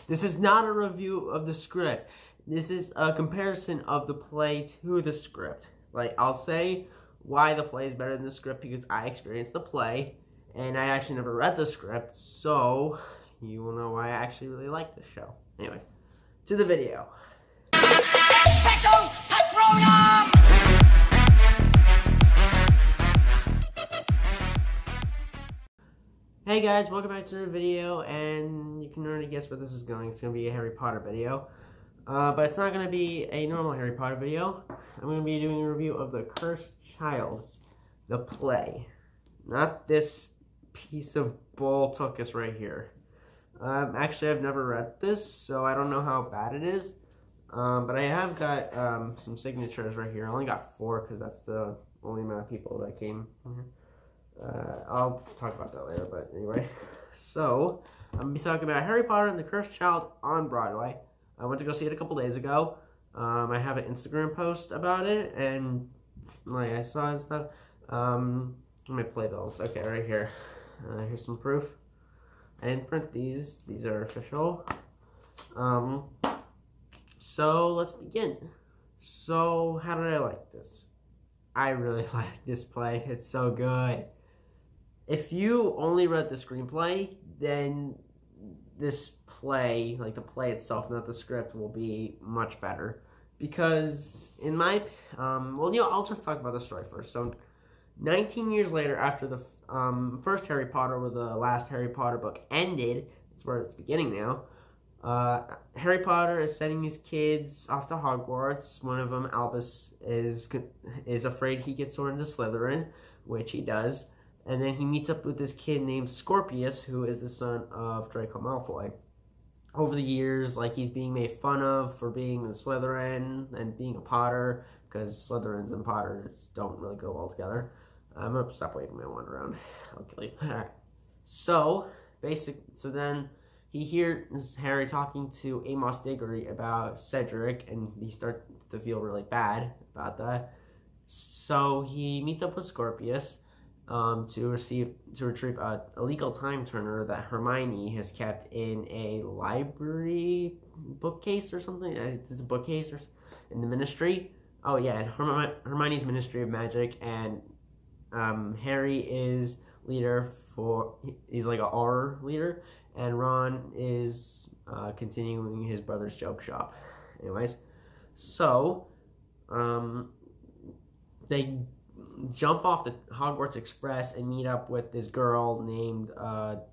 This is not a review of the script. This is a comparison of the play to the script. Like, I'll say why the play is better than the script because I experienced the play, and I actually never read the script, so you will know why I actually really like this show. Anyway, to the video. Hey guys, welcome back to the video, and you can already guess where this is going. It's going to be a Harry Potter video, but it's not going to be a normal Harry Potter video. I'm going to be doing a review of The Cursed Child, the play, not this piece of bull tuckus right here. Actually, I've never read this, so I don't know how bad it is, but I have got some signatures right here. I only got 4 because that's the only amount of people that came here. I'll talk about that later, but anyway. So, I'm going to be talking about Harry Potter and the Cursed Child on Broadway. I went to go see it a couple days ago. I have an Instagram post about it, and like I saw and stuff. Let me play those. Okay, right here. Here's some proof. I didn't print these. These are official. So, let's begin. So, how did I like this? I really like this play. It's so good. If you only read the screenplay, then this play, like the play itself, not the script, will be much better. Because in my, I'll just talk about the story first. So, 19 years later, after the first Harry Potter, where the last Harry Potter book ended, that's where it's beginning now. Harry Potter is sending his kids off to Hogwarts. One of them, Albus, is afraid he gets sworn into Slytherin, which he does. And then he meets up with this kid named Scorpius, who is the son of Draco Malfoy. Over the years, like, he's being made fun of for being a Slytherin and being a Potter, because Slytherins and Potters don't really go well together. I'm gonna stop waving my wand around. I'll kill you. Alright. So then he hears Harry talking to Amos Diggory about Cedric, and he starts to feel really bad about that. So he meets up with Scorpius to retrieve a illegal time turner that Hermione has kept in a library bookcase or something. It's a bookcase or in the Ministry. Oh yeah, Hermione's Ministry of Magic, and Harry is leader he's like an R leader, and Ron is continuing his brother's joke shop. Anyways, so they jump off the Hogwarts Express and meet up with this girl named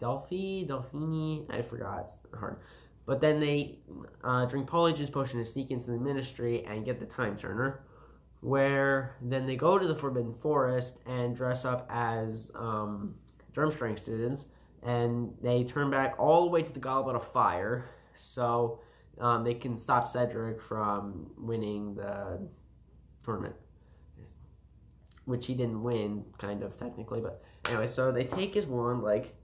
Delphine, I forgot, it's hard. But then they drink Polyjuice Potion and sneak into the Ministry and get the time turner, where then they go to the Forbidden Forest and dress up as Durmstrang students, and they turn back all the way to the Goblet of Fire, so they can stop Cedric from winning the tournament, which he didn't win, kind of, technically, but anyway, so they take his wand, like,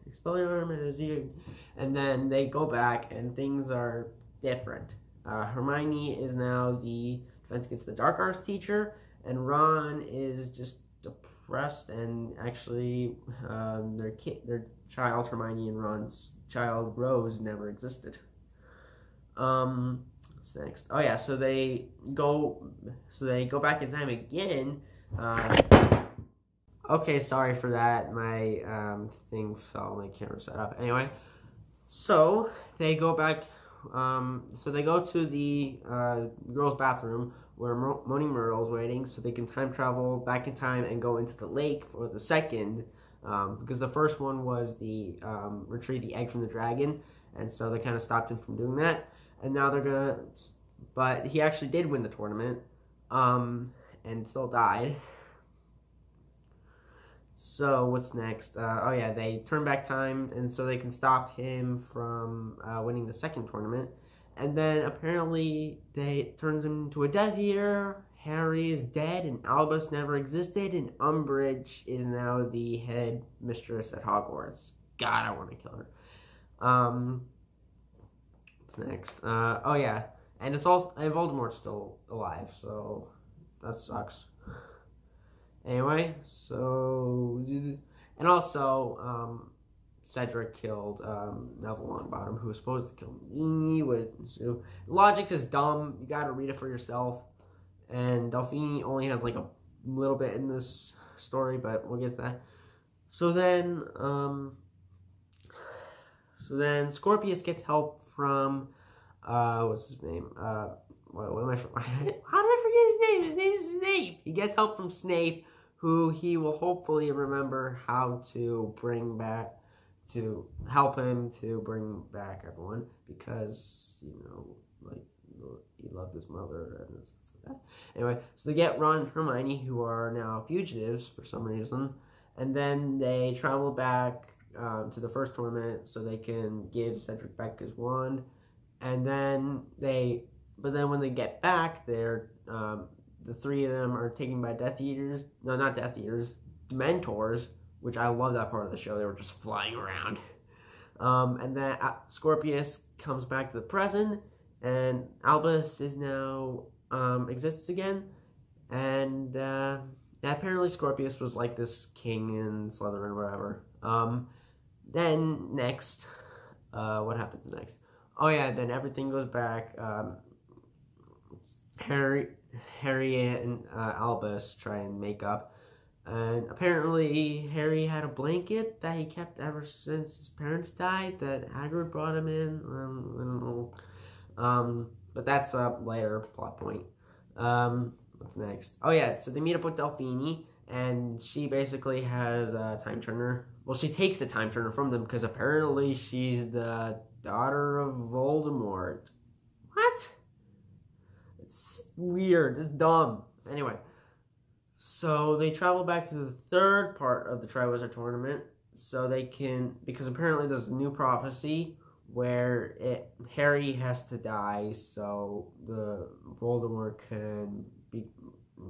expel your arm, and then they go back, and things are different. Hermione is now the Defense Against the Dark Arts teacher, and Ron is just depressed, and actually, their child, Hermione and Ron's child, Rose, never existed. What's next? Oh yeah, so they go back in time again. Okay, sorry for that. My thing fell. My camera set up. Anyway, so they go back. So they go to the girls' bathroom where Moaning Myrtle's waiting, so they can time travel back in time and go into the lake for the second. Because the first one was the retrieve the egg from the dragon, and so they kind of stopped him from doing that. And now they're gonna. But he actually did win the tournament. And still died. So what's next? Oh yeah, they turn back time, and so they can stop him from winning the second tournament. And then apparently it turns him into a Death Eater. Harry is dead, and Albus never existed, and Umbridge is now the head mistress at Hogwarts. God, I want to kill her. What's next? Oh yeah, and Voldemort's still alive, so that sucks. Anyway, so, and also, Cedric killed Neville Longbottom, who was supposed to kill me. Logic is dumb. You gotta read it for yourself. And Delphine only has like a little bit in this story, but we'll get to that. So then Scorpius gets help from what's his name? What am I? How did I forget his name? His name is Snape. He gets help from Snape, who he will hopefully remember how to bring back, to help him to bring back everyone, because like he loved his mother and stuff like that. Anyway, so they get Ron and Hermione, who are now fugitives for some reason, and then they travel back to the first tournament so they can give Cedric back his wand, and then when they get back, they're the three of them are taken by Death Eaters. No, not Death Eaters, Dementors, which I love that part of the show. They were just flying around. And then Scorpius comes back to the present, and Albus is now exists again, and apparently Scorpius was like this king in Slytherin or whatever. Then next, what happens next? Oh yeah, then everything goes back. Harry and Albus try and make up, and apparently Harry had a blanket that he kept ever since his parents died that Hagrid brought him in. I don't know. But that's a later plot point. What's next? Oh yeah, so they meet up with Delphine, and she basically has a time turner. Well, she takes the time turner from them because apparently she's the daughter of Voldemort. What? It's weird. It's dumb. Anyway, so they travel back to the third part of the Triwizard Tournament so they can, because apparently there's a new prophecy where Harry has to die so the Voldemort can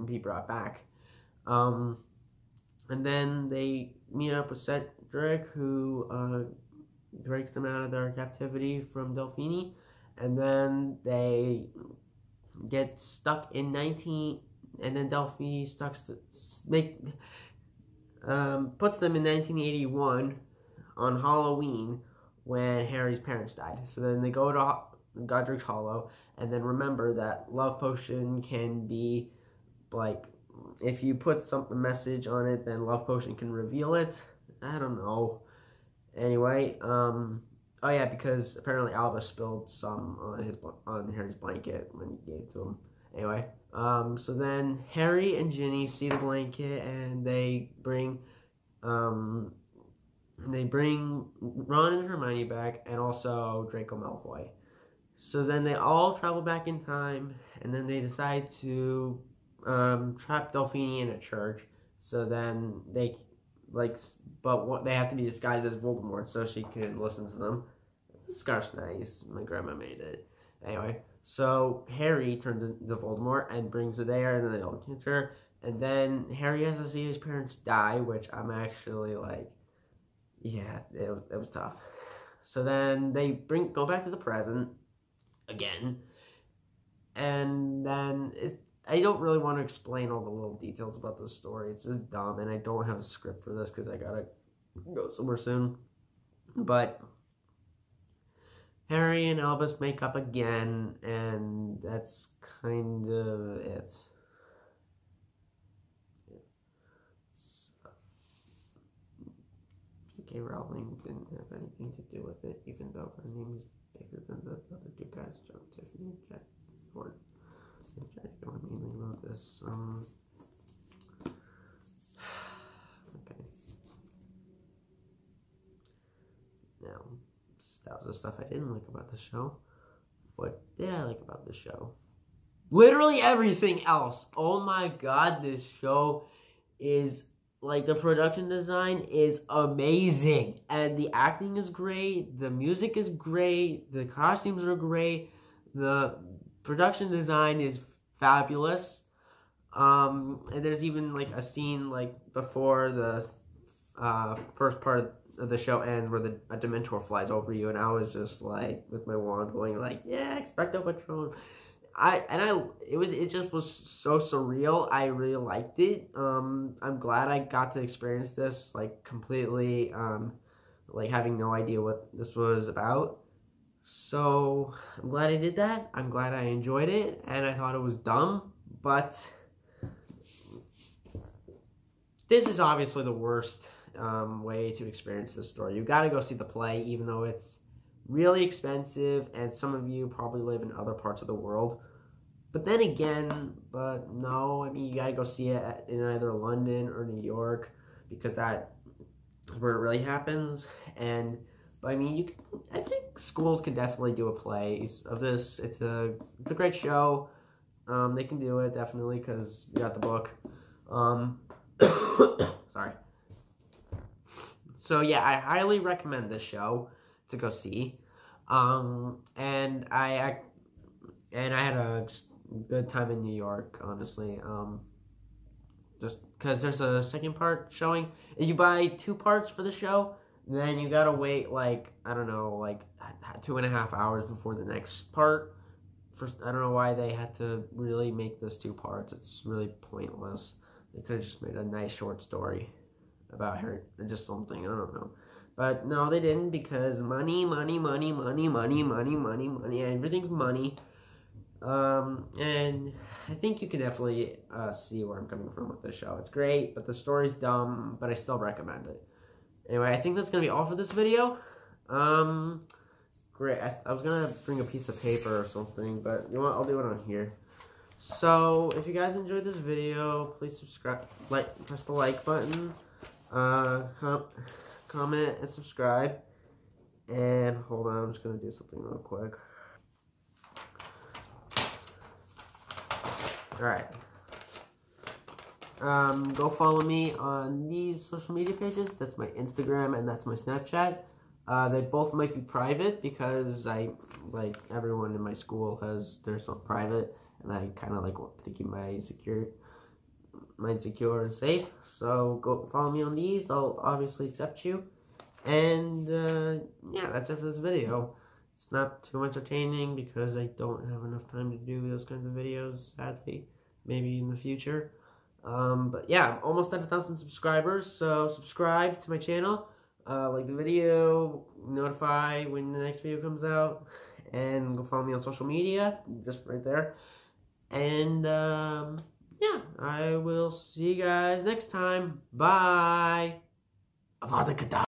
be brought back. And then they meet up with Cedric, who breaks them out of their captivity from Delphine, and then they get stuck in and then Delphine puts them in 1981 on Halloween when Harry's parents died. So then they go to Godric's Hollow, and then remember that love potion can be like, if you put a message on it, then love potion can reveal it. I don't know. Anyway, oh yeah, because apparently Albus spilled some on Harry's blanket when he gave it to him. Anyway, so then Harry and Ginny see the blanket, and they bring Ron and Hermione back, and also Draco Malfoy. So then they all travel back in time, and then they decide to trap Delphine in a church. So then they they have to be disguised as Voldemort so she can listen to them. The scarf's nice. My grandma made it. Anyway, so Harry turns into Voldemort and brings her there, and then they all catch her. And then Harry has to see his parents die, which I'm actually like, yeah, it was tough. So then they go back to the present again, and then I don't really want to explain all the little details about the story. It's just dumb, and I don't have a script for this because I gotta go somewhere soon. But Harry and Albus make up again, and that's kind of it. J.K. Rowling didn't have anything to do with it, even though her name is bigger than the other two guys, John Tiffany and Jack Ford. I don't mean about this. Okay. Now, that was the stuff I didn't like about the show. What did I like about the show? Literally everything else. Oh my god, this show is, like, the production design is amazing. And the acting is great. The music is great. The costumes are great. The production design is fabulous. And there's even like a scene like before the first part of the show ends where a Dementor flies over you, and I was just like with my wand going like, yeah, Expecto Patronum. It just was so surreal. I really liked it. I'm glad I got to experience this like completely like having no idea what this was about. So I'm glad I did that. I'm glad I enjoyed it, and I thought it was dumb, but this is obviously the worst way to experience this story. You got to go see the play, even though it's really expensive, and some of you probably live in other parts of the world. But then again, but no, I mean, you got to go see it in either London or New York, because that is where it really happens. And but I mean, I think schools can definitely do a play of this. It's a great show. They can do it definitely because we got the book. Sorry. So yeah, I highly recommend this show to go see. And I had a just good time in New York, honestly. Just because there's a second part showing. If you buy 2 parts for the show, then you gotta wait like, I don't know, like 2.5 hours before the next part. I don't know why they had to really make this 2 parts. It's really pointless. They could have just made a nice short story about her, just something, I don't know. But no, they didn't, because money, everything's money. And I think you can definitely see where I'm coming from with this show. It's great, but the story's dumb, but I still recommend it. Anyway, I think that's going to be all for this video. Great. I was going to bring a piece of paper or something, but you know what? I'll do it on here. So, if you guys enjoyed this video, please subscribe, press the like button, comment, and subscribe. And hold on, I'm just going to do something real quick. Alright. Go follow me on these social media pages. That's my Instagram and that's my Snapchat. They both might be private because everyone in my school has their stuff private, and I kind of want to keep mine secure and safe. So go follow me on these. I'll obviously accept you. And yeah, that's it for this video. It's not too entertaining because I don't have enough time to do those kinds of videos, sadly. Maybe in the future. But yeah, I'm almost at 1,000 subscribers, so subscribe to my channel. Like the video, notify when the next video comes out, and go follow me on social media, just right there. And yeah, I will see you guys next time. Bye. Avada Kedavra.